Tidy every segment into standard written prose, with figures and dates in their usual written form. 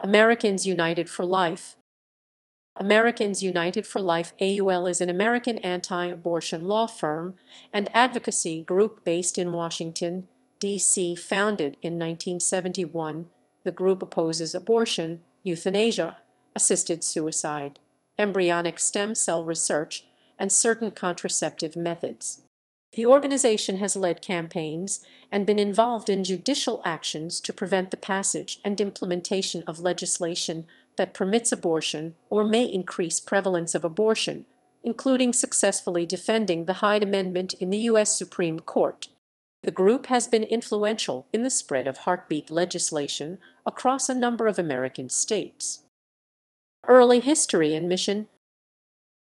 Americans United for Life. Americans United for Life AUL is an American anti-abortion law firm and advocacy group based in Washington, D.C. Founded in 1971, the group opposes abortion, euthanasia, assisted suicide, embryonic stem cell research, and certain contraceptive methods. The organization has led campaigns and been involved in judicial actions to prevent the passage and implementation of legislation that permits abortion or may increase prevalence of abortion, including successfully defending the Hyde Amendment in the U.S. Supreme Court. The group has been influential in the spread of heartbeat legislation across a number of American states. Early history and mission.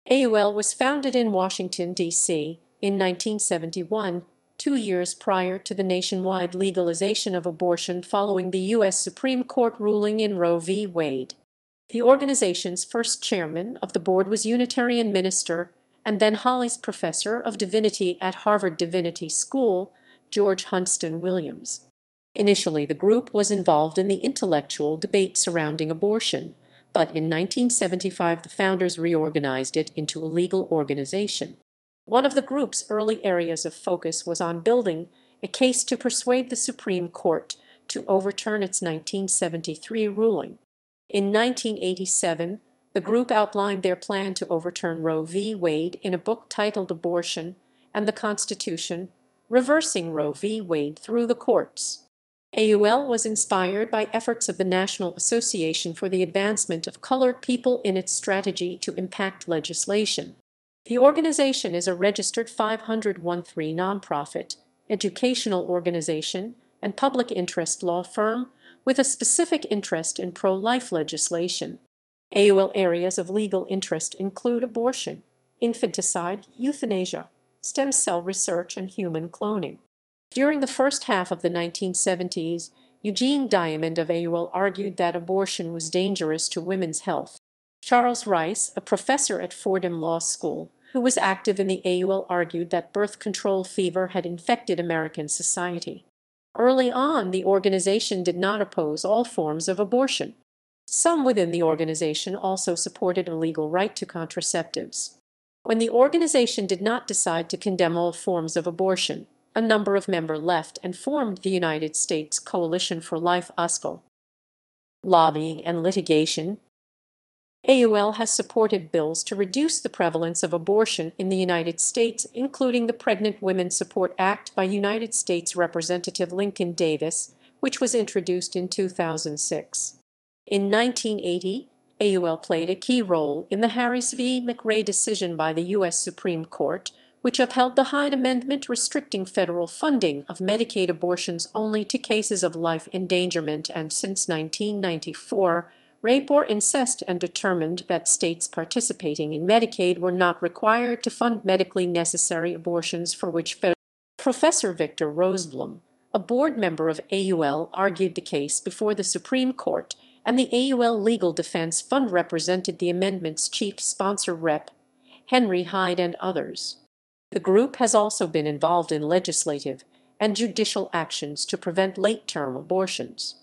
AUL was founded in Washington, D.C. in 1971, 2 years prior to the nationwide legalization of abortion following the U.S. Supreme Court ruling in Roe v. Wade. The organization's first chairman of the board was Unitarian minister and then Hollis Professor of Divinity at Harvard Divinity School, George Hunston Williams. Initially, the group was involved in the intellectual debate surrounding abortion, but in 1975 the founders reorganized it into a legal organization. One of the group's early areas of focus was on building a case to persuade the Supreme Court to overturn its 1973 ruling. In 1987, the group outlined their plan to overturn Roe v. Wade in a book titled Abortion and the Constitution, Reversing Roe v. Wade Through the Courts. AUL was inspired by efforts of the National Association for the Advancement of Colored People in its strategy to impact legislation. The organization is a registered 501(c) nonprofit, educational organization, and public interest law firm with a specific interest in pro-life legislation. AUL areas of legal interest include abortion, infanticide, euthanasia, stem cell research, and human cloning. During the first half of the 1970s, Eugene Diamond of AUL argued that abortion was dangerous to women's health. Charles Rice, a professor at Fordham Law School, who was active in the AUL, argued that birth control fever had infected American society. Early on, the organization did not oppose all forms of abortion. Some within the organization also supported a legal right to contraceptives. When the organization did not decide to condemn all forms of abortion, a number of members left and formed the United States Coalition for Life USCL. Lobbying and litigation. AUL has supported bills to reduce the prevalence of abortion in the United States, including the Pregnant Women Support Act by United States Representative Lincoln Davis, which was introduced in 2006. In 1980, AUL played a key role in the Harris v. McRae decision by the U.S. Supreme Court, which upheld the Hyde Amendment restricting federal funding of Medicaid abortions only to cases of life endangerment, and since 1994, rape or incest, and determined that states participating in Medicaid were not required to fund medically necessary abortions for which federal. Professor Victor Roseblum, a board member of AUL, argued the case before the Supreme Court, and the AUL Legal Defense Fund represented the amendment's chief sponsor, Rep. Henry Hyde, and others. The group has also been involved in legislative and judicial actions to prevent late-term abortions.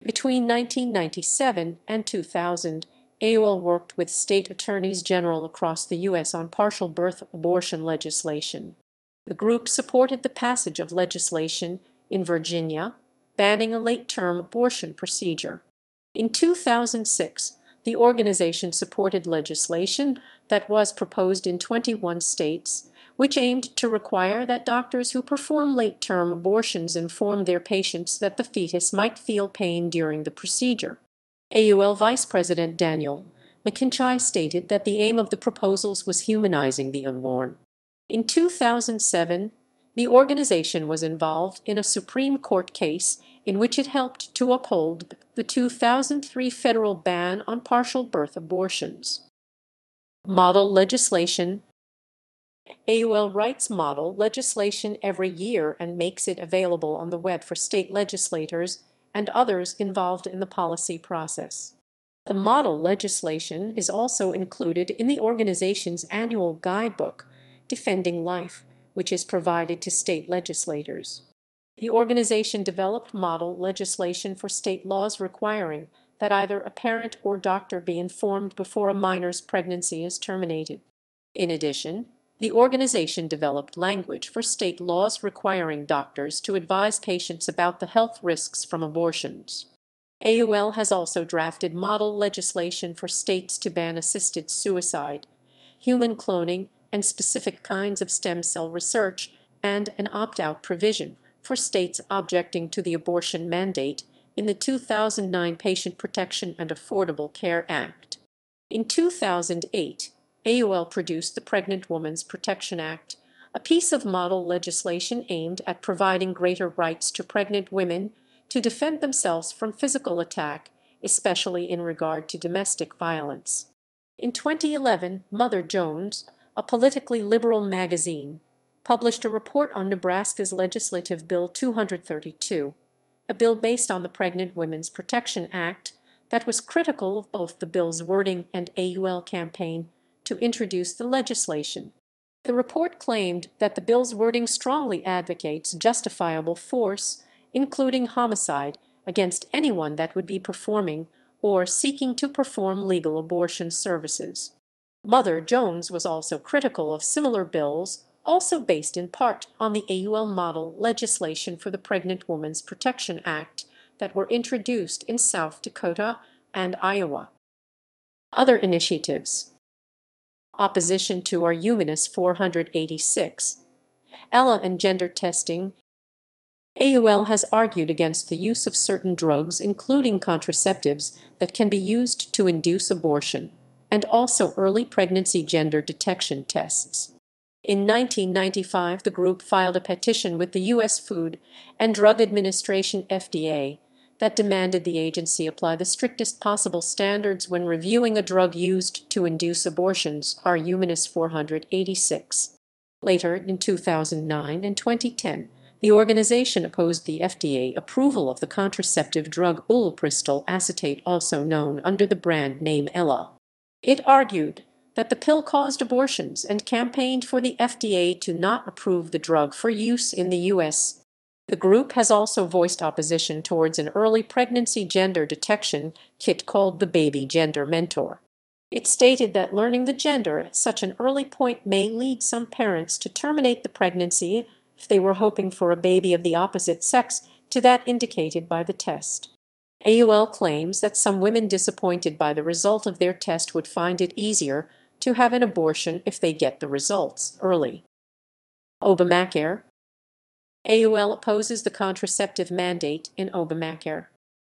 Between 1997 and 2000, AUL worked with state attorneys general across the U.S. on partial birth abortion legislation. The group supported the passage of legislation in Virginia banning a late-term abortion procedure. In 2006, the organization supported legislation that was proposed in 21 states, which aimed to require that doctors who perform late-term abortions inform their patients that the fetus might feel pain during the procedure. AUL Vice President Daniel McIntyre stated that the aim of the proposals was humanizing the unborn. In 2007, the organization was involved in a Supreme Court case in which it helped to uphold the 2003 federal ban on partial birth abortions. Model legislation. AUL writes model legislation every year and makes it available on the web for state legislators and others involved in the policy process. The model legislation is also included in the organization's annual guidebook, Defending Life, which is provided to state legislators. The organization developed model legislation for state laws requiring that either a parent or doctor be informed before a minor's pregnancy is terminated. In addition, the organization developed language for state laws requiring doctors to advise patients about the health risks from abortions. AUL has also drafted model legislation for states to ban assisted suicide, human cloning, and specific kinds of stem cell research, and an opt-out provision for states objecting to the abortion mandate in the 2009 Patient Protection and Affordable Care Act. In 2008, AUL produced the Pregnant Woman's Protection Act, a piece of model legislation aimed at providing greater rights to pregnant women to defend themselves from physical attack, especially in regard to domestic violence. In 2011, Mother Jones, a politically liberal magazine, published a report on Nebraska's Legislative Bill 232, a bill based on the Pregnant Women's Protection Act that was critical of both the bill's wording and AUL campaign to introduce the legislation. The report claimed that the bill's wording strongly advocates justifiable force, including homicide, against anyone that would be performing or seeking to perform legal abortion services. Mother Jones was also critical of similar bills, also based in part on the AUL model legislation for the Pregnant Woman's Protection Act, that were introduced in South Dakota and Iowa. Other initiatives. Opposition to our Humanist 486. ELA and gender testing. AUL has argued against the use of certain drugs, including contraceptives, that can be used to induce abortion, and also early pregnancy gender detection tests. In 1995, the group filed a petition with the U.S. Food and Drug Administration (FDA) that demanded the agency apply the strictest possible standards when reviewing a drug used to induce abortions, our Humanist 486. Later, in 2009 and 2010, the organization opposed the FDA approval of the contraceptive drug ulipristal acetate, also known under the brand name ELA. It argued that the pill caused abortions and campaigned for the FDA to not approve the drug for use in the U.S. The group has also voiced opposition towards an early pregnancy gender detection kit called the Baby Gender Mentor. It stated that learning the gender at such an early point may lead some parents to terminate the pregnancy if they were hoping for a baby of the opposite sex to that indicated by the test. AUL claims that some women disappointed by the result of their test would find it easier to have an abortion if they get the results early. Obamacare. AUL opposes the contraceptive mandate in Obamacare.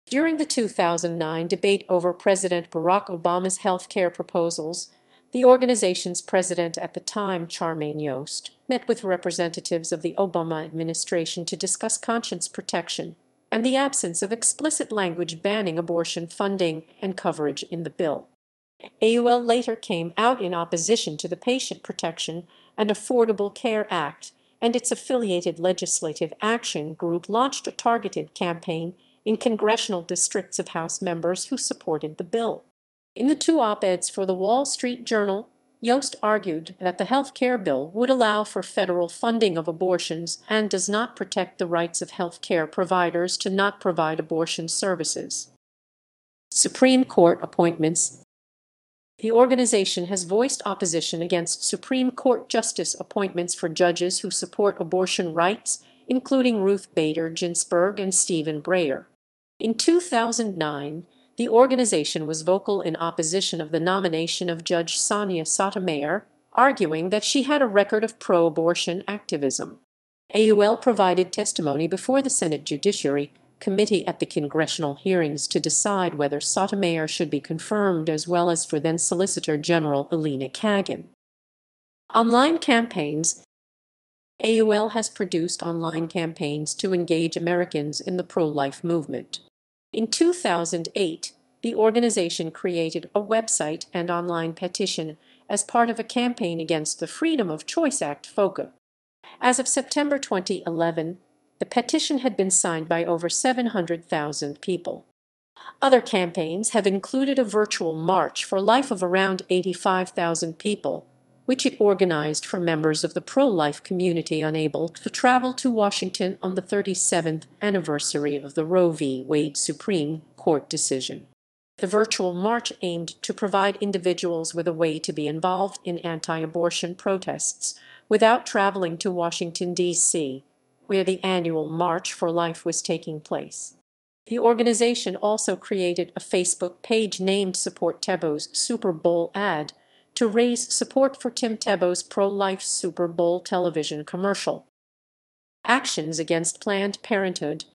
During the 2009 debate over President Barack Obama's health care proposals, the organization's president at the time, Charmaine Yost, met with representatives of the Obama administration to discuss conscience protection and the absence of explicit language banning abortion funding and coverage in the bill. AUL later came out in opposition to the Patient Protection and Affordable Care Act, and its affiliated Legislative Action Group launched a targeted campaign in congressional districts of House members who supported the bill. In the two op-eds for the Wall Street Journal, Yost argued that the health care bill would allow for federal funding of abortions and does not protect the rights of health care providers to not provide abortion services. Supreme Court appointments. The organization has voiced opposition against Supreme Court justice appointments for judges who support abortion rights, including Ruth Bader Ginsburg and Stephen Breyer. In 2009, the organization was vocal in opposition of the nomination of Judge Sonia Sotomayor, arguing that she had a record of pro-abortion activism. AUL provided testimony before the Senate Judiciary Committee at the congressional hearings to decide whether Sotomayor should be confirmed, as well as for then Solicitor General Elena Kagan. Online campaigns. AUL has produced online campaigns to engage Americans in the pro-life movement. In 2008, the organization created a website and online petition as part of a campaign against the Freedom of Choice Act (FOCA). As of September 2011, the petition had been signed by over 700,000 people. Other campaigns have included a virtual March for Life of around 85,000 people, which it organized for members of the pro-life community unable to travel to Washington on the 37th anniversary of the Roe v. Wade Supreme Court decision. The virtual march aimed to provide individuals with a way to be involved in anti-abortion protests without traveling to Washington, D.C., where the annual March for Life was taking place. The organization also created a Facebook page named Support Tebow's Super Bowl ad to raise support for Tim Tebow's pro-life Super Bowl television commercial. Actions against Planned Parenthood.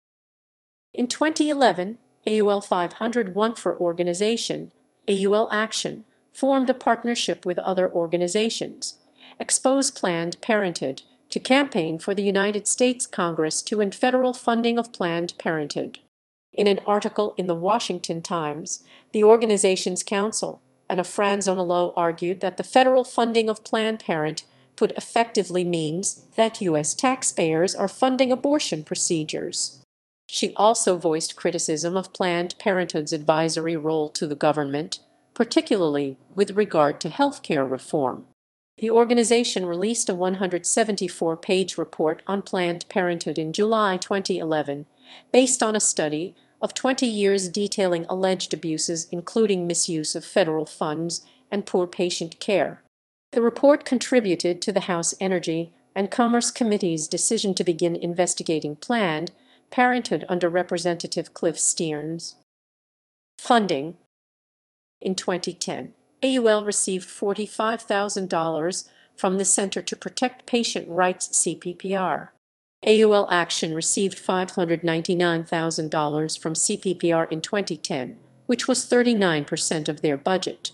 In 2011, AUL 501 for Organization, AUL Action, formed a partnership with other organizations, Expose Planned Parenthood, to campaign for the United States Congress to end federal funding of Planned Parenthood. In an article in the Washington Times, the organization's counsel, Anna Franzonello, argued that the federal funding of Planned Parenthood effectively means that U.S. taxpayers are funding abortion procedures. She also voiced criticism of Planned Parenthood's advisory role to the government, particularly with regard to healthcare reform. The organization released a 174-page report on Planned Parenthood in July 2011, based on a study of 20 years detailing alleged abuses, including misuse of federal funds and poor patient care. The report contributed to the House Energy and Commerce Committee's decision to begin investigating Planned Parenthood under Representative Cliff Stearns. Funding. In 2010, AUL received $45,000 from the Center to Protect Patient Rights CPPR. AUL Action received $599,000 from CPPR in 2010, which was 39% of their budget.